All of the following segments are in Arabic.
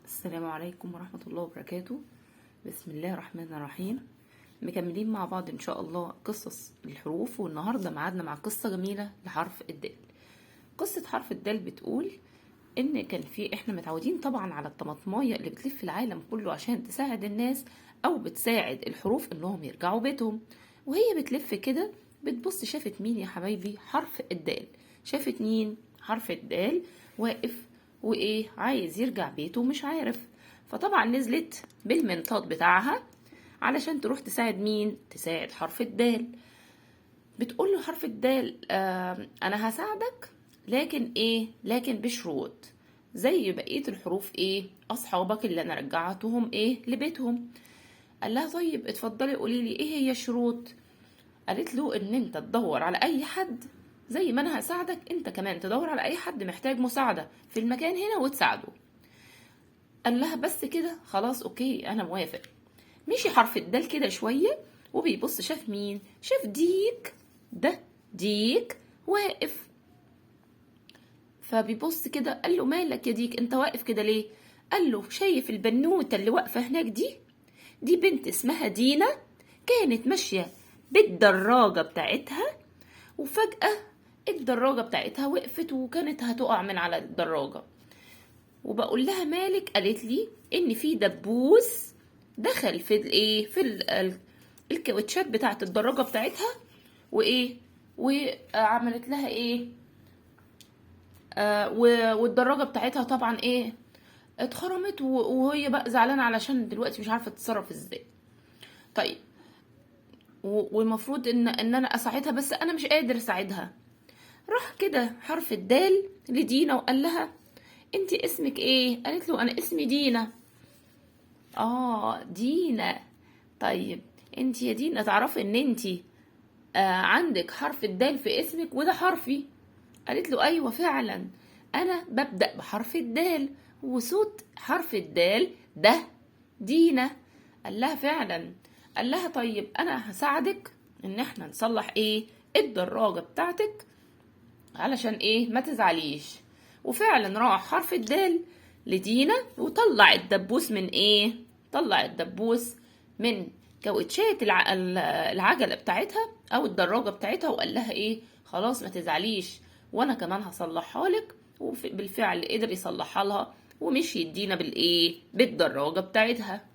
السلام عليكم ورحمة الله وبركاته. بسم الله الرحمن الرحيم. مكملين مع بعض إن شاء الله قصص الحروف، والنهاردة معادنا مع قصة جميلة لحرف الدال. قصة حرف الدال بتقول إن كان في إحنا متعودين طبعا على الطماطماية اللي بتلف العالم كله عشان تساعد الناس أو بتساعد الحروف إنهم يرجعوا بيتهم، وهي بتلف كده بتبص شافت مين يا حبايبي؟ حرف الدال. شافت مين؟ حرف الدال واقف وايه عايز يرجع بيته ومش عارف، فطبعا نزلت بالمنطاد بتاعها علشان تروح تساعد مين؟ تساعد حرف الدال. بتقول له حرف الدال انا هساعدك، لكن ايه؟ لكن بشروط زي بقية الحروف. ايه؟ اصحابك اللي انا رجعتهم ايه لبيتهم. قال لها طيب اتفضلي قولي لي ايه هي الشروط. قالت له ان انت تدور على اي حد زي ما انا هساعدك، انت كمان تدور على اي حد محتاج مساعدة في المكان هنا وتساعده. قال لها بس كده؟ خلاص اوكي انا موافق. مشي حرف الدال كده شوية وبيبص شاف مين؟ شاف ديك. ده ديك واقف، فبيبص كده قال له مالك يا ديك انت واقف كده ليه؟ قال له شايف البنوتة اللي واقفة هناك دي بنت اسمها دينا، كانت ماشية بالدراجة بتاعتها وفجأة الدراجة بتاعتها وقفت وكانت هتقع من على الدراجة، وبقول لها مالك؟ قالت لي ان في دبوس دخل في الايه في الكاوتشات بتاعت الدراجة بتاعتها وايه وعملت لها ايه والدراجة بتاعتها طبعا ايه اتخرمت، وهي بقى زعلانة علشان دلوقتي مش عارفة تتصرف ازاي. طيب والمفروض ان انا اساعدها بس انا مش قادر اساعدها. راح كده حرف الدال لدينا وقال لها انت اسمك ايه؟ قالت له انا اسمي دينا. دينا. طيب انت يا دينا تعرفي ان انت عندك حرف الدال في اسمك وده حرفي؟ قالت له ايوه فعلا انا ببدأ بحرف الدال وصوت حرف الدال ده دينا. قال لها فعلا. قال لها طيب انا هساعدك ان احنا نصلح ايه الدراجة بتاعتك علشان ايه ما تزعليش. وفعلا راح حرف الدال لدينا وطلع الدبوس من ايه؟ طلع الدبوس من كاوتشات العجلة بتاعتها او الدراجة بتاعتها، وقال لها ايه خلاص ما تزعليش وانا كمان هصلحها لك. وبالفعل قدر يصلحها لها ومشي يدينا بالايه بالدراجة بتاعتها.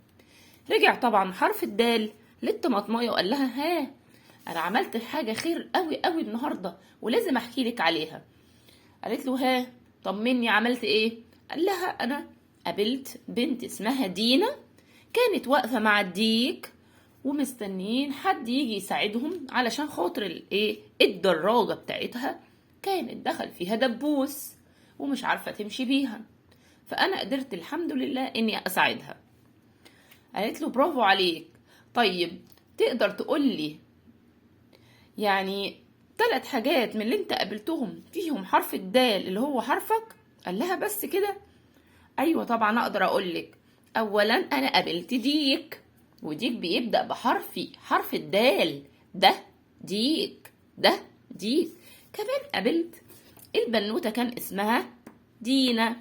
رجع طبعا حرف الدال للطماطمايه وقال لها ها انا عملت حاجه خير قوي قوي النهارده ولازم احكي لك عليها. قالت له ها طمني عملت ايه؟ قال لها انا قابلت بنت اسمها دينا، كانت واقفه مع الديك ومستنيين حد يجي يساعدهم علشان خاطر الايه الدراجه بتاعتها كانت دخل فيها دبوس ومش عارفه تمشي بيها، فانا قدرت الحمد لله اني اساعدها. قالت له برافو عليك. طيب تقدر تقول لي يعني 3 حاجات من اللي انت قابلتهم فيهم حرف الدال اللي هو حرفك؟ قال لها بس كده؟ ايوه طبعا اقدر اقولك. اولا انا قابلت ديك، وديك بيبدأ بحرفي حرف الدال ده ديك. ده ديك. كمان قابلت البنوتة كان اسمها دينا.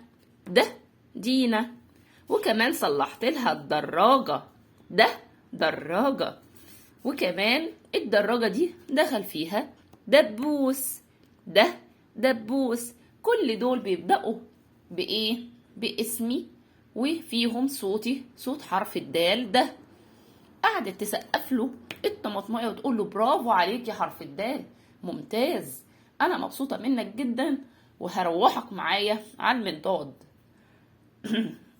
ده دينا. وكمان صلحت لها الدراجة. ده دراجة. وكمان الدراجة دي دخل فيها دبوس. ده دبوس. كل دول بيبدأوا بإيه؟ باسمي وفيهم صوتي صوت حرف الدال ده. قعدت تسقف له الطماطمايه وتقول له برافو عليك يا حرف الدال، ممتاز، انا مبسوطة منك جدا وهروحك معايا على المنضاد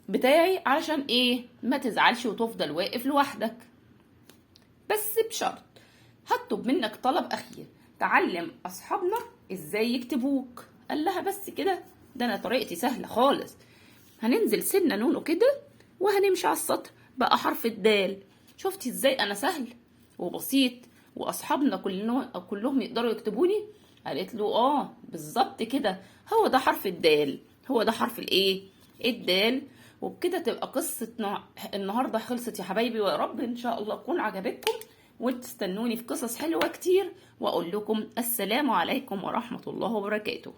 بتاعي علشان ايه ما تزعلش وتفضل واقف لوحدك، بس بشرط هطلب منك طلب اخير، تعلم اصحابنا ازاي يكتبوك. قال لها بس كده؟ ده انا طريقتي سهله خالص، هننزل سنه نونو كده وهنمشي على السطر بقى حرف الدال. شفتي ازاي انا سهل وبسيط واصحابنا كلهم يقدروا يكتبوني؟ قالت له بالظبط كده، هو ده حرف الدال، هو ده حرف الايه الدال. وبكده تبقى قصة النهاردة خلصت يا حبايبي، ويا رب ان شاء الله تكون عجبتكم وتستنوني في قصص حلوة كتير، واقول لكم السلام عليكم ورحمة الله وبركاته.